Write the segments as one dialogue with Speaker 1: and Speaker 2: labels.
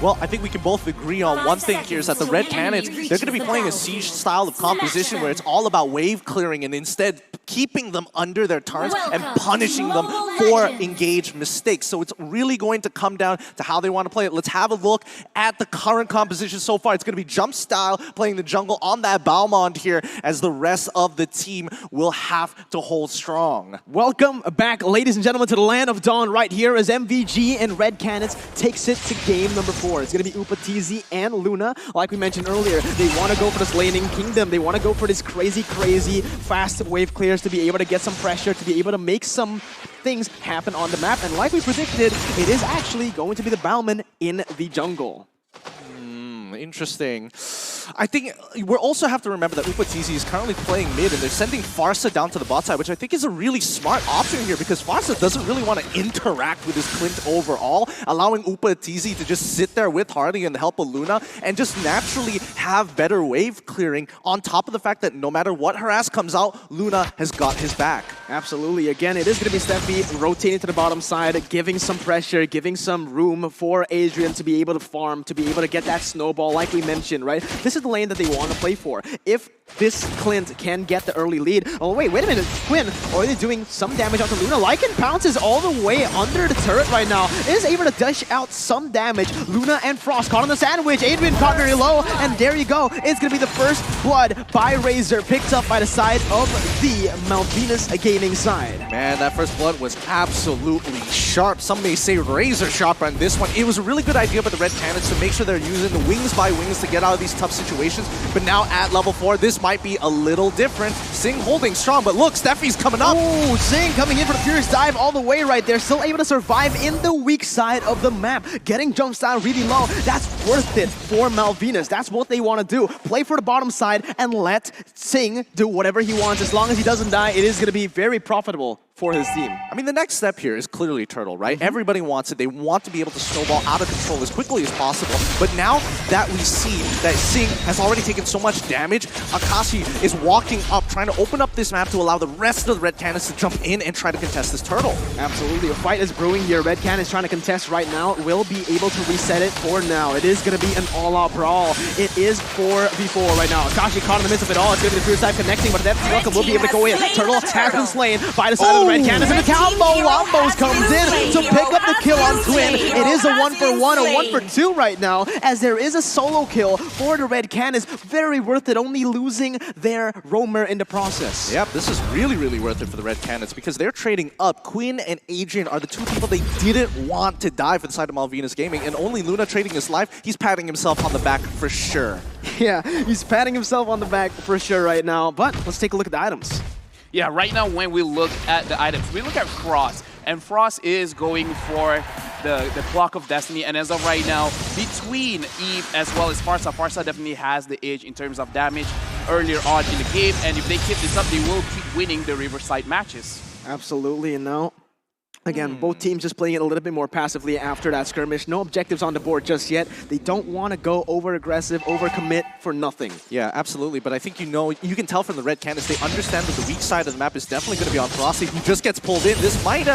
Speaker 1: Well, I think we can both agree on one thing here is that the Red Canids, they're going to be playing a siege style of composition where it's all about wave clearing and instead keeping them under their turns and punishing them for engaged mistakes. So it's really going to come down to how they want to play it. Let's have a look at the current composition so far. It's going to be Jump Style playing the jungle on that Balmond here as the rest of the team will have to hold strong.
Speaker 2: Welcome back, ladies and gentlemen, to the Land of Dawn right here as MVG and Red Canids takes it to game number 4. It's going to be Upatizi and Luna. Like we mentioned earlier, they want to go for this laning kingdom. They want to go for this crazy fast wave clears to be able to get some pressure, to be able to make some things happen on the map. And like we predicted, it is actually going to be the Balman in the jungle.
Speaker 1: Interesting. I think we'll also have to remember that Upatizi is currently playing mid and they're sending Farsa down to the bot side, which I think is a really smart option here because Farsa doesn't really want to interact with his Clint overall, allowing Upatizi to just sit there with Harley and the help of Luna and just naturally have better wave clearing on top of the fact that no matter what harass comes out, Luna has got his back.
Speaker 2: Absolutely. Again, it is going to be Steffi rotating to the bottom side, giving some pressure, giving some room for Adrian to be able to farm, to be able to get that snowball like we mentioned, right? This is the lane that they want to play for. If this Clint can get the early lead. Oh, wait a minute. Quinn already doing some damage onto Luna. Lycan pounces all the way under the turret right now. Is able to dish out some damage. Luna and Frost caught on the sandwich. Adrian caught very low. And there you go. It's going to be the first blood by Razor, picked up by the side of the Malvinas gaming side.
Speaker 1: Man, that first blood was absolutely sharp. Some may say razor sharp on this one. It was a really good idea by the Red Canids to make sure they're using the wings by wings to get out of these tough situations. But now at level 4, this might be a little different. Sing holding strong, but look, Steffi's coming up.
Speaker 2: Oh, Sing coming in for the Furious Dive all the way right there. Still able to survive in the weak side of the map. Getting Jump Style really low. That's worth it for Malvinas. That's what they want to do. Play for the bottom side and let Sing do whatever he wants. As long as he doesn't die, it is going to be very profitable for his team.
Speaker 1: I mean, the next step here is clearly Turtle, right? Everybody wants it. They want to be able to snowball out of control as quickly as possible. But now that we see that Sing has already taken so much damage, Akashi is walking up, trying to open up this map to allow the rest of the Red Canids to jump in and try to contest this Turtle.
Speaker 2: Absolutely. A fight is brewing here. Red Canids trying to contest right now. Will be able to reset it for now. It is going to be an all-out brawl. It is 4v4 right now. Akashi caught in the midst of it all. It's going to be the Fierce Dive connecting, but Death Welcome will be able to go in. Turtle has been slain by the side of the Red Canids, and the combo Wombos comes in to pick up the kill on Quinn. It is a 1-for-1, a 1-for-2 right now, as there is a solo kill for the Red Canids. Very worth it, only losing their roamer in the process.
Speaker 1: Yep, this is really, really worth it for the Red Canids because they're trading up. Quinn and Adrian are the two people they didn't want to die for the side of Malvinas Gaming, and only Luna trading his life. He's patting himself on the back for sure.
Speaker 2: Yeah, he's patting himself on the back for sure right now, but let's take a look at the items.
Speaker 3: Yeah, right now when we look at the items, we look at Frost, and Frost is going for the Clock of Destiny, and as of right now, between Eve as well as Farsa, Farsa definitely has the edge in terms of damage earlier on in the game, and if they keep this up, they will keep winning the Riverside matches.
Speaker 2: Absolutely, and now again, both teams just playing it a little bit more passively after that skirmish. No objectives on the board just yet. They don't want to go over-aggressive, over-commit for nothing.
Speaker 1: Yeah, absolutely. But I think you can tell from the Red Canids, they understand that the weak side of the map is definitely going to be on Frosty, who just gets pulled in. This might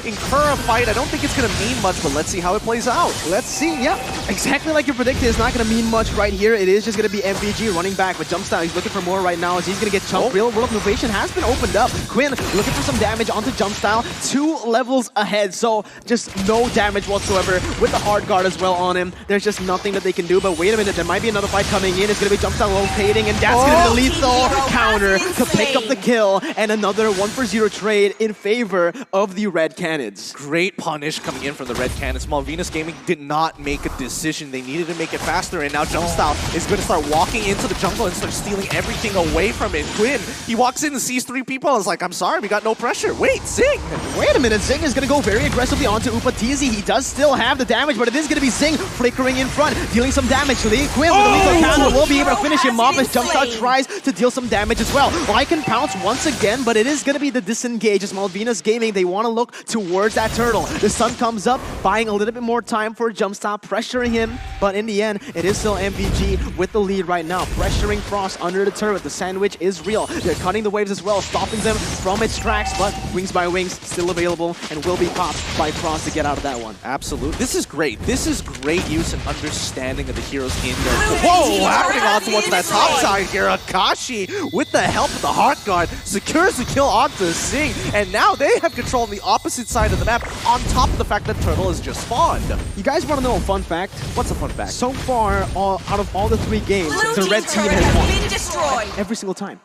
Speaker 1: incur a fight. I don't think it's going to mean much, but let's see how it plays out.
Speaker 2: Let's see. Yeah, exactly like you predicted. It's not going to mean much right here. It is just going to be MVG running back with Jump Style. He's looking for more right now as he's going to get chunked. Real World Innovation has been opened up. Quinn looking for some damage onto Jump Style. 2 levels ahead, so just no damage whatsoever with the hard guard as well on him. There's just nothing that they can do, but wait a minute, there might be another fight coming in. It's going to be Jump Style rotating, and that's going to be the lethal counter to pick up the kill, and another 1-for-0 trade in favor of the Red Canids.
Speaker 1: Great punish coming in from the Red Canids. Malvinas Gaming did not make a decision. They needed to make it faster, and now Jump Style is going to start walking into the jungle and start stealing everything away from it. Quinn, he walks in and sees 3 people and is like, I'm sorry, we got no pressure. Wait, Zing!
Speaker 2: Wait a minute, Zing is going to go very aggressively onto Upatizi. He does still have the damage, but it is going to be Zing flickering in front, dealing some damage. Lee Quinn with the lethal counter will be able to finish him off as Jump Style tries to deal some damage as well. Lycan pounce once again, but it is going to be the disengage as Malvinas Gaming. They want to look towards that turtle. The sun comes up, buying a little bit more time for Jump Style, pressuring him, but in the end, it is still MVG with the lead right now, pressuring Frost under the turret. The sandwich is real. They're cutting the waves as well, stopping them from its tracks, but Wings by Wings still available and will be popped by Frost to get out of that one.
Speaker 1: Absolutely. This is great. This is great use and understanding of the heroes in there. Whoa, happening on towards that top side here. Akashi, with the help of the Heart Guard, secures the kill onto Zing, and now they have control on the opposite side of the map, on top of the fact that Turtle has just spawned.
Speaker 2: You guys want to know a fun fact?
Speaker 1: What's a fun fact?
Speaker 2: So far, out of all the 3 games, the red team has won every single time.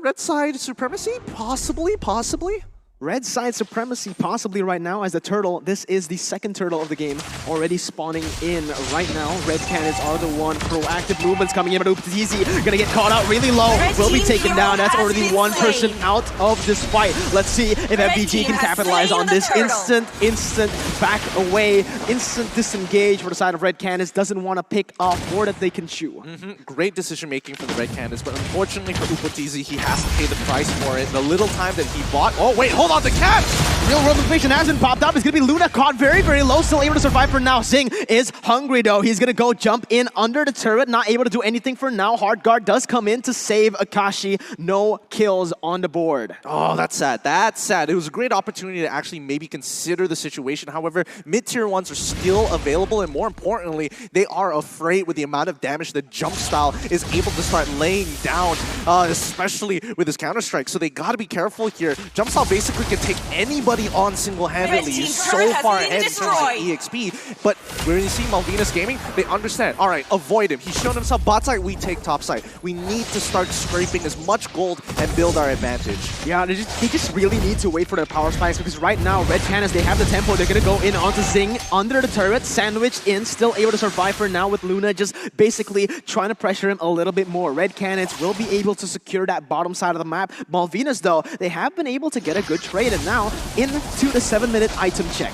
Speaker 1: Red side supremacy? Possibly, possibly.
Speaker 2: Red side supremacy possibly right now as the Turtle, this is the second Turtle of the game, already spawning in right now. Red Canids are the one. Proactive movements coming in, but Uptizi gonna get caught out really low. Will be taken down. That's already one person out of this fight. Let's see if MBG can capitalize on this. Instant back away, instant disengage for the side of Red Canids. Doesn't want to pick off more that they can chew.
Speaker 1: Great decision making for the Red Canids, but unfortunately for Uptizi, he has to pay the price for it. The little time that he bought. Oh wait, hold on, the catch!
Speaker 2: Real world inflation hasn't popped up. It's gonna be Luna caught very, very low, still able to survive for now. Zing is hungry though. He's gonna go jump in under the turret, not able to do anything for now. Hard Guard does come in to save Akashi. No kills on the board.
Speaker 1: Oh, that's sad. That's sad. It was a great opportunity to actually maybe consider the situation. However, mid-tier ones are still available, and more importantly, they are afraid with the amount of damage that Jump Style is able to start laying down, especially with his Counter-Strike. So they gotta be careful here. Jump Style basically can take anybody on single-handedly. He's so far ahead in terms of EXP. But when you see Malvinas Gaming, they understand. All right, avoid him. He's shown himself bot side, we take top side. We need to start scraping as much gold and build our advantage.
Speaker 2: Yeah, they just really need to wait for their power spikes, because right now, Red Canids, they have the tempo. They're going to go in onto Zing under the turret, sandwiched in, still able to survive for now with Luna just basically trying to pressure him a little bit more. Red Canids will be able to secure that bottom side of the map. Malvinas, though, they have been able to get a good trade, and now into the 7-minute item check.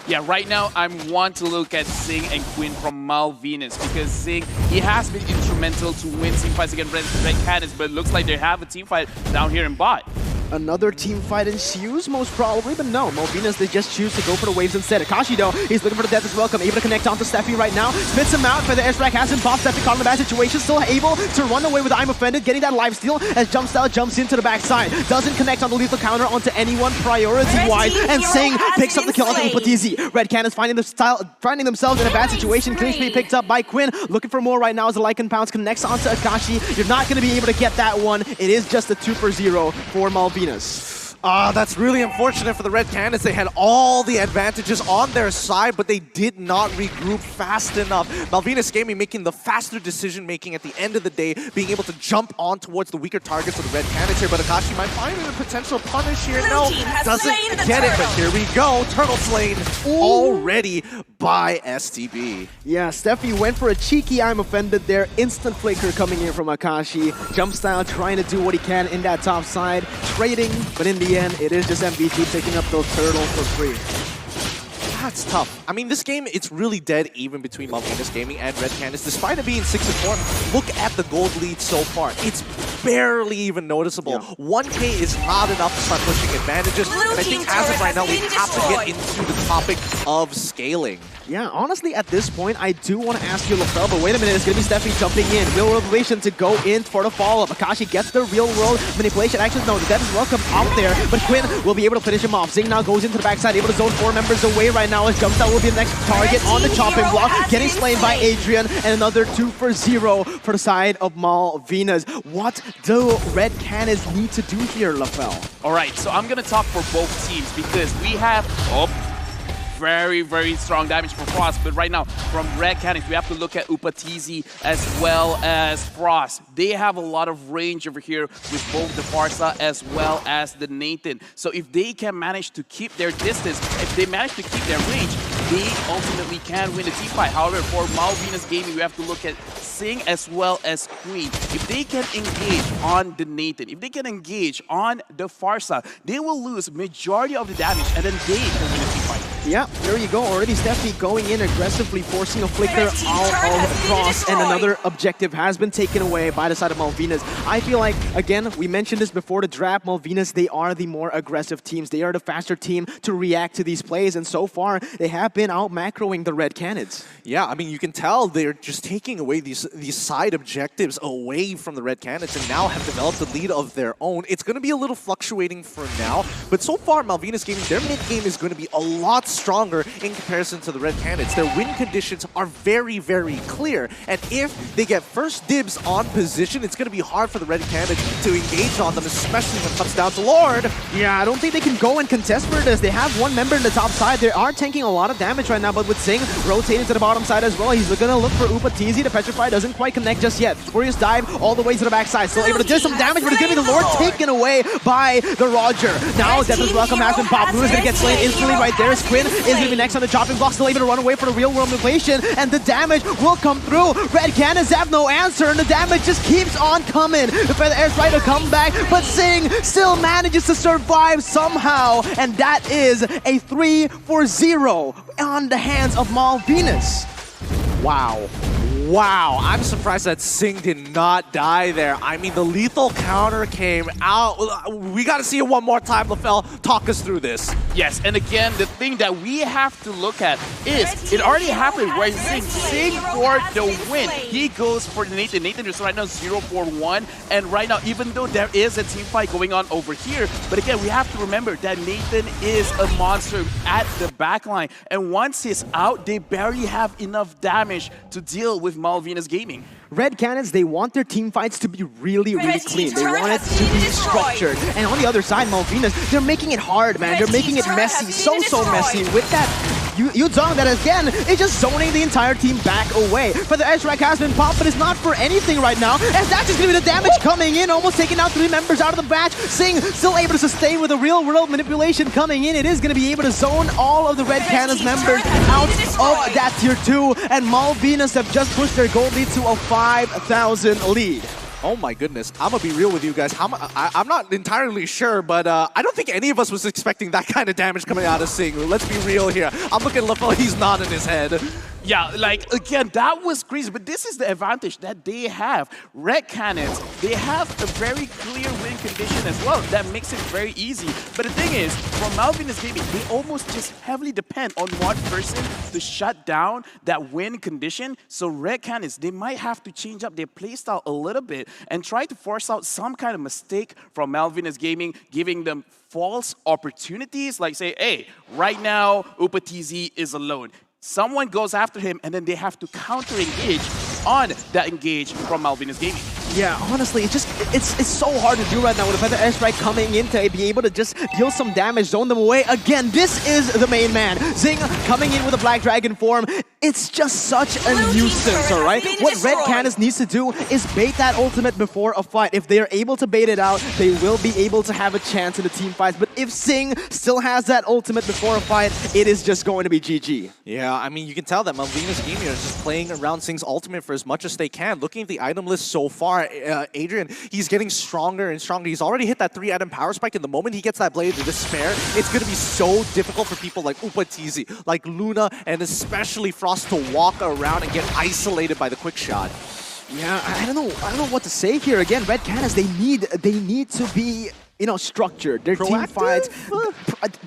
Speaker 3: Yeah, right now I want to look at Zing and Quinn from Malvinas, because Zing, he has been instrumental to win team fights against Red Canids, but it looks like they have a team fight down here in bot.
Speaker 2: Another team fight ensues, most probably, but no. Malvinas, they just choose to go for the waves instead. Akashi, though, he's looking for the death as well. Able to connect onto Steffi right now. Spits him out, but the S-Rack hasn't popped. Steffi caught in a bad situation, still able to run away with I'm Offended, getting that life steal as Jump Style jumps into the backside. Doesn't connect on the lethal counter onto anyone priority-wise, and Zing picks up the kill onto Upatizi. Red Canids finding themselves in a bad situation. Clean speed picked up by Quinn. Looking for more right now as the Lycan Pounce connects onto Akashi. You're not going to be able to get that one. It is just a 2-for-0 for Malvinas.
Speaker 1: That's really unfortunate for the Red Canids. They had all the advantages on their side, but they did not regroup fast enough. Malvinas Gaming making the faster decision-making at the end of the day, being able to jump on towards the weaker targets of the Red Canids here, but Akashi might find a potential punish here. No, doesn't get it, but here we go. Turtle slain already by STB.
Speaker 2: Yeah, Steffi went for a cheeky I'm Offended there. Instant flicker coming in from Akashi. Jump Style trying to do what he can in that top side. Trading, but in the end, it is just MBG picking up those turtles for free.
Speaker 1: That's tough. I mean, this game, it's really dead even between Malvinas Gaming and Red Canids. Despite it being 6-4, look at the gold lead so far. It's barely even noticeable. Yeah. 1K is not enough to start pushing advantages. And I think as of right now, we have to get into the topic of scaling.
Speaker 2: Yeah, honestly, at this point, I do want to ask you, LaFell, but wait a minute, it's going to be Steffi jumping in. Real World Manipulation to go in for the follow-up. Akashi gets the Real World Manipulation. Actually, no, the death is welcome out there, but Quinn will be able to finish him off. Zing now goes into the backside, able to zone 4 members away right now as Jump Style will be the next target on the chopping block, getting slain by Adrian, and another 2-for-0 for the side of Malvinas. What do Red Canids need to do here, LaFell?
Speaker 3: All right, so I'm going to talk for both teams, because we have... very, very strong damage from Frost, but right now, from Red Canids, we have to look at Upatizi as well as Frost. They have a lot of range over here with both the Farsa as well as the Nathan. So if they can manage to keep their distance, if they manage to keep their range, they ultimately can win the team fight. However, for Malvinas Gaming, we have to look at Zing as well as Queen. If they can engage on the Nathan, if they can engage on the Farsa, they will lose majority of the damage, and then they can win the team fight.
Speaker 2: Yeah, there you go. Already Steffi going in aggressively, forcing a flicker all across, and another objective has been taken away by the side of Malvinas. I feel like, again, we mentioned this before the draft, Malvinas, they are the more aggressive teams. They are the faster team to react to these plays, and so far, they have been out-macroing the Red Canids.
Speaker 1: Yeah, I mean, you can tell they're just taking away these side objectives away from the Red Canids and now have developed a lead of their own. It's going to be a little fluctuating for now, but so far, Malvinas Gaming, their mid-game is going to be a lot stronger in comparison to the Red Canids. Their win conditions are very, very clear, and if they get first dibs on position, it's going to be hard for the Red Canids to engage on them, especially when it comes down to Lord.
Speaker 2: Yeah, I don't think they can go and contest for this. They have one member in the top side. They are tanking a lot of damage right now, but with Sing rotating to the bottom side as well, he's going to look for Upatizi. The Petrify doesn't quite connect just yet. Furious dive all the way to the backside. Still able to do some damage, but it's going to be the Lord taken away by the Roger. Now, Devin's Welcome has been popped. Luna's going to get slain instantly right there. Quinn is going to be next on the chopping block, still able to run away for the real-world manipulation, and the damage will come through. Red Canids have no answer, and the damage just keeps on coming. The Feather Air tries to come back, but Sing still manages to survive somehow, and that is a 3-0 on the hands of Malvinas.
Speaker 1: Wow. Wow, I'm surprised that Sing did not die there. I mean, the lethal counter came out. We got to see it one more time, LaFell. Talk us through this.
Speaker 3: Yes, and again, the thing that we have to look at is it already happened where Sing for the win. He goes for Nathan. Nathan is right now 0-4-1, and right now, even though there is a team fight going on over here, but again, we have to remember that Nathan is a monster at the backline, and once he's out, they barely have enough damage to deal with Malvinas Gaming.
Speaker 2: Red Canids, they want their team fights to be really, really clean. They want it to be structured. And on the other side, Malvinas, they're making it hard, man. They're making it messy, so messy with that Yuzong that, again, is just zoning the entire team back away. But the edge rack has been popped, but it's not for anything right now, as that's just going to be the damage coming in, almost taking out 3 members out of the batch. Sing still able to sustain with a real-world manipulation coming in. It is going to be able to zone all of the Red Canids members out of that tier 2, and Malvinas have just pushed their gold lead to a 5,000 lead.
Speaker 1: Oh my goodness, I'm gonna be real with you guys. I'm not entirely sure, but I don't think any of us was expecting that kind of damage coming out of Sing. Let's be real here. I'm looking at LaFell, he's nodding his head.
Speaker 3: Yeah, like, again, that was crazy, but this is the advantage that they have. Red Canids, they have a very clear win condition as well. That makes it very easy. But the thing is, for Malvinas Gaming, they almost just heavily depend on one person to shut down that win condition. So Red Canids, they might have to change up their playstyle a little bit and try to force out some kind of mistake from Malvinas Gaming, giving them false opportunities, like say, hey, right now, Upatizi is alone. Someone goes after him, and then they have to counter-engage on that engage from Malvinas Gaming.
Speaker 2: Yeah, honestly, it's so hard to do right now with the Feather Airstrike coming in to be able to just deal some damage, zone them away. Again, this is the main man. Zing coming in with a Black Dragon form. It's just such a nuisance, all right? What Red Canids needs to do is bait that ultimate before a fight. If they are able to bait it out, they will be able to have a chance in the team fights. But if Sing still has that ultimate before a fight, it is just going to be GG.
Speaker 1: Yeah, I mean, you can tell that Malvinas Gaming is just playing around Sing's ultimate for as much as they can. Looking at the item list so far, Adrian, he's getting stronger and stronger. He's already hit that 3-item power spike, and the moment he gets that Blade of Despair, it's going to be so difficult for people like Upatizi, like Luna, and especially Frost to walk around and get isolated by the quick shot.
Speaker 2: Yeah, I don't know what to say here. Again, Red Canids, they need to be, you know, structured. Their team fights,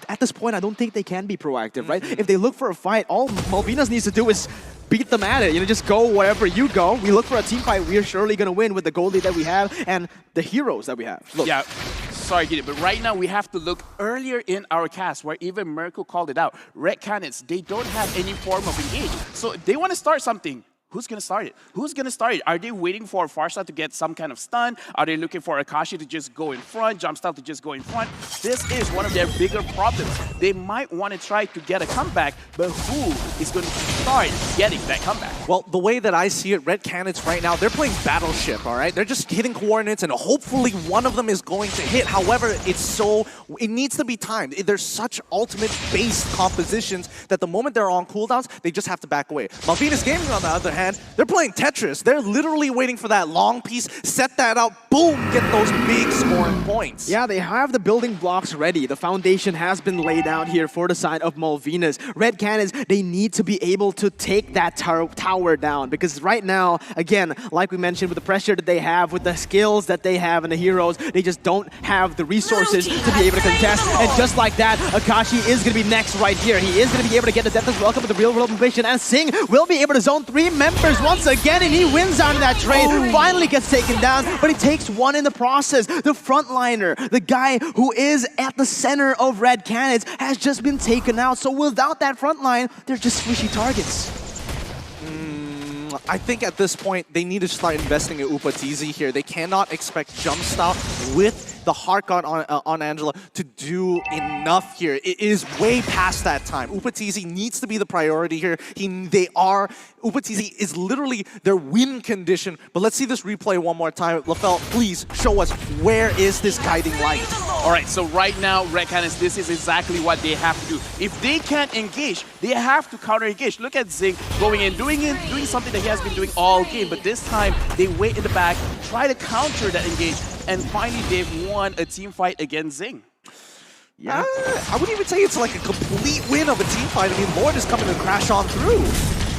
Speaker 2: at this point, I don't think they can be proactive, right? If they look for a fight, all Malvinas needs to do is beat them at it. You know, just go wherever you go. We look for a team fight, we are surely going to win with the gold lead that we have and the heroes that we have. Look.
Speaker 3: Yeah, sorry, Gideon, but right now we have to look earlier in our cast where even Merkel called it out. Red Canids, they don't have any form of engage. So if they want to start something, who's going to start it? Who's going to start it? Are they waiting for Farsa to get some kind of stun? Are they looking for Akashi to just go in front, Jumpstyle to just go in front? This is one of their bigger problems. They might want to try to get a comeback, but who is going to start getting that comeback?
Speaker 1: Well, the way that I see it, Red Canids right now, they're playing Battleship, all right? They're just hitting coordinates, and hopefully one of them is going to hit. However, it needs to be timed. There's such ultimate-based compositions that the moment they're on cooldowns, they just have to back away. Malvinas Gaming, on the other hand, they're playing Tetris. They're literally waiting for that long piece, set that out, boom, get those big scoring points.
Speaker 2: Yeah, they have the building blocks ready. The foundation has been laid out here for the side of Malvinas. Red Canids, they need to be able to take that tower down, because right now, again, like we mentioned, with the pressure that they have, with the skills that they have and the heroes, they just don't have the resources to be able to contest. And just like that, Akashi is going to be next right here. He is going to be able to get the Deathless Welcome with the real world mission, and Sing will be able to zone 3 members once again, and he wins out of that trade. Finally gets taken down, but he takes one in the process. The frontliner, the guy who is at the center of Red Canids, has just been taken out. So without that front line, they're just squishy targets.
Speaker 1: I think at this point, they need to start investing in Upatizi here. They cannot expect Jump Style with the Heart God on Angela to do enough here. It is way past that time. Upatizi needs to be the priority here. Upatizi is literally their win condition. But let's see this replay one more time. LaFell, please show us, where is this guiding light?
Speaker 3: All right, so right now, Red Canids, this is exactly what they have to do. If they can't engage, they have to counter-engage. Look at Zing going in, doing something that he has been doing all game, but this time they wait in the back, try to counter that engage, and finally they've won a team fight against Zing.
Speaker 1: Yeah, I wouldn't even say it's like a complete win of a team fight. I mean, Lord is coming to crash on through.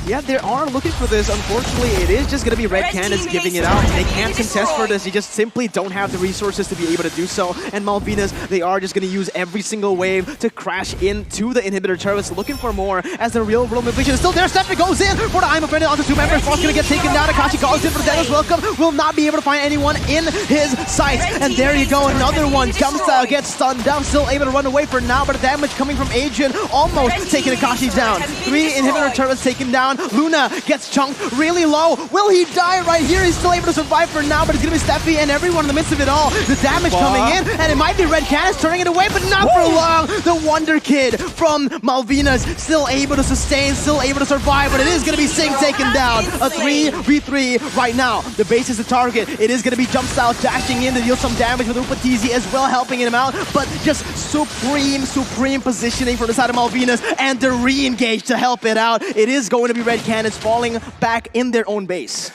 Speaker 2: Yeah, they are looking for this. Unfortunately, it is just going to be Red Canids giving it out. They can't contest for this. They just simply don't have the resources to be able to do so. And Malvinas, they are just going to use every single wave to crash into the inhibitor turrets, looking for more as the real world motivation is still there. Stephanie goes in for the I'm a Friend onto 2 members. Frost going to get taken down. Akashi calls in for the Deathless Welcome. Will not be able to find anyone in his sights. And there you go, another one. Jump Style gets stunned down, still able to run away for now, but the damage coming from Adrian almost taking Akashi down. 3 inhibitor turrets taken down. Luna gets chunked really low. Will he die right here? He's still able to survive for now, but it's going to be Steffi and everyone in the midst of it all. The damage coming in, and it might be Red Canids turning it away, but not for long. The Wonder Kid from Malvinas still able to sustain, still able to survive, but it is going to be Sing taken down. A 3v3 right now. The base is the target. It is going to be Jump Style dashing in to deal some damage with Upatizi as well, helping him out, but just supreme positioning for the side of Malvinas, and the re-engage to help it out. It is going to be Red Canids falling back in their own base.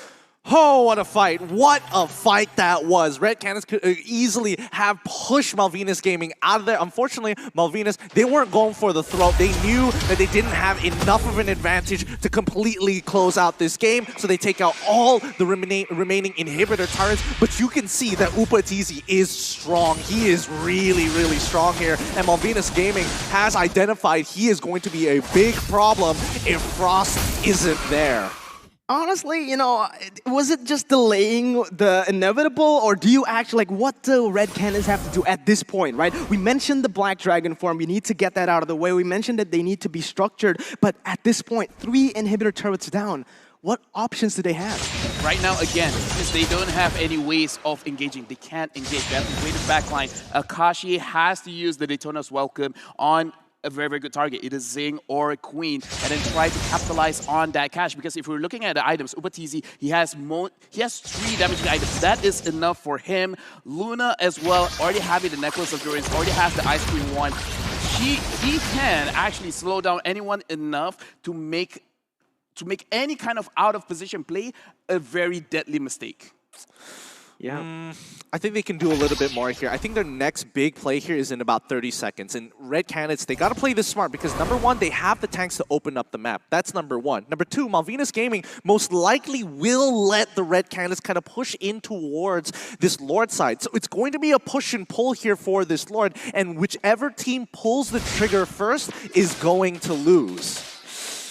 Speaker 1: Oh, what a fight. What a fight that was. Red Canids could easily have pushed Malvinas Gaming out of there. Unfortunately, Malvinas, they weren't going for the throat. They knew that they didn't have enough of an advantage to completely close out this game, so they take out all the remaining inhibitor turrets. But you can see that Upatizi is strong. He is really strong here. And Malvinas Gaming has identified he is going to be a big problem if Frost isn't there.
Speaker 2: Honestly, you know, was it just delaying the inevitable, or do you actually, like, what do Red Canids have to do at this point, right? We mentioned the Black Dragon form. We need to get that out of the way. We mentioned that they need to be structured, but at this point, 3 inhibitor turrets down. What options do they have?
Speaker 3: Right now, again, since they don't have any ways of engaging, they can't engage. They have to wait the backline. Akashi has to use the Daytona's Welcome on a very good target. It is Zing or a Queen, and then try to capitalize on that cash. Because if we're looking at the items, Upatizi, he has 3 damaging items. That is enough for him. Luna as well, already having the Necklace of Durance, already has the Ice Queen 1. He can actually slow down anyone enough to make any kind of out of position play a very deadly mistake.
Speaker 2: Yeah.
Speaker 1: I think they can do a little bit more here. I think their next big play here is in about 30 seconds. And Red Canids, they got to play this smart because number 1, they have the tanks to open up the map. That's number 1. Number 2, Malvinas Gaming most likely will let the Red Canids kind of push in towards this Lord side. So it's going to be a push and pull here for this Lord. And whichever team pulls the trigger first is going to lose.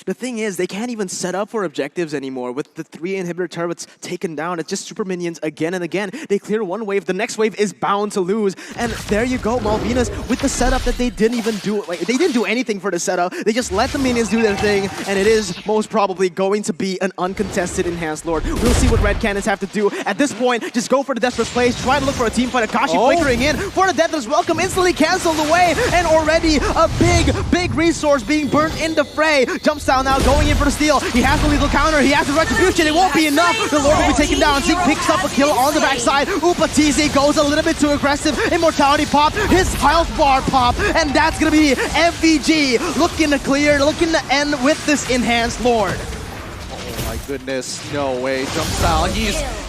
Speaker 2: The thing is, they can't even set up for objectives anymore with the 3 inhibitor turrets taken down. It's just super minions again and again. They clear one wave, the next wave is bound to lose. And there you go, Malvinas with the setup that they didn't even do. Like, they didn't do anything for the setup. They just let the minions do their thing, and it is most probably going to be an uncontested Enhanced Lord. We'll see what Red Canids have to do. At this point, just go for the desperate plays, try to look for a team fight. Akashi flickering in for the Deathless Welcome, instantly canceled away, and already a big resource being burnt in the fray. Jump Style Jumpstyle now going in for the steal. He has the lethal counter. He has the retribution. It won't be enough. The Lord will be taken down. Zeke picks up a kill on the backside. Upatizi goes a little bit too aggressive. Immortality pop. His health bar pop. And that's going to be MVG looking to clear, looking to end with this enhanced Lord.
Speaker 1: Oh my goodness, no way. Jumpstyle,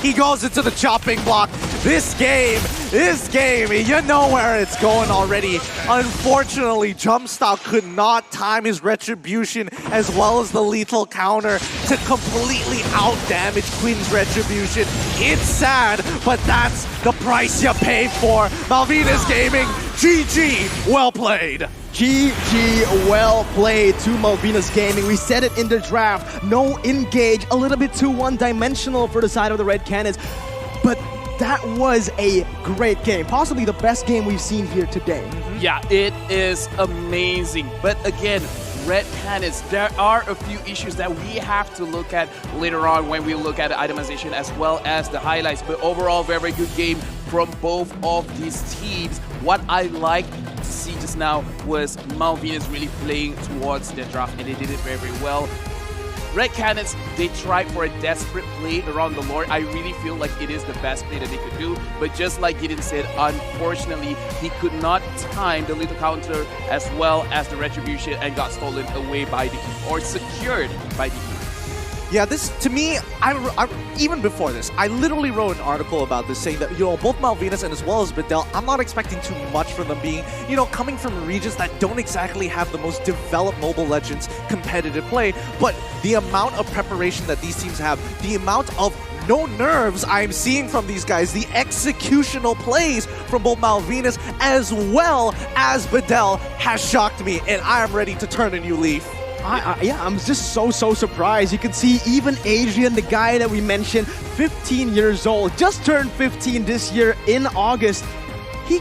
Speaker 1: he goes into the chopping block. This game, you know where it's going already. Unfortunately, Jumpstyle could not time his retribution as well as the lethal counter to completely out-damage Quinn's retribution. It's sad, but that's the price you pay for. Malvinas Gaming, GG, well played.
Speaker 2: GG, well played to Malvinas Gaming. We said it in the draft. No engage, a little bit too one-dimensional for the side of the Red Canids. But that was a great game. Possibly the best game we've seen here today.
Speaker 3: Yeah, it is amazing. But again, Red Canids, there are a few issues that we have to look at later on when we look at the itemization as well as the highlights. But overall, very good game from both of these teams. What I liked to see just now was Malvinas really playing towards the draft, and they did it very, very well. Red Canids, they tried for a desperate play around the Lord. I really feel like it is the best play that they could do. But just like Gideon said, unfortunately, he could not time the lethal counter as well as the retribution and got stolen away by the Eve, or secured by the Eve.
Speaker 1: Yeah, this, to me, even before this, I literally wrote an article about this saying that, both Malvinas and as well as Bedell, I'm not expecting too much from them being, coming from regions that don't exactly have the most developed Mobile Legends competitive play, but the amount of preparation that these teams have, the amount of no nerves I'm seeing from these guys, the executional plays from both Malvinas as well as Bedell has shocked me, and I am ready to turn a new leaf.
Speaker 2: I'm just so surprised. You can see even Adrian, the guy that we mentioned, 15 years old, just turned 15 this year in August,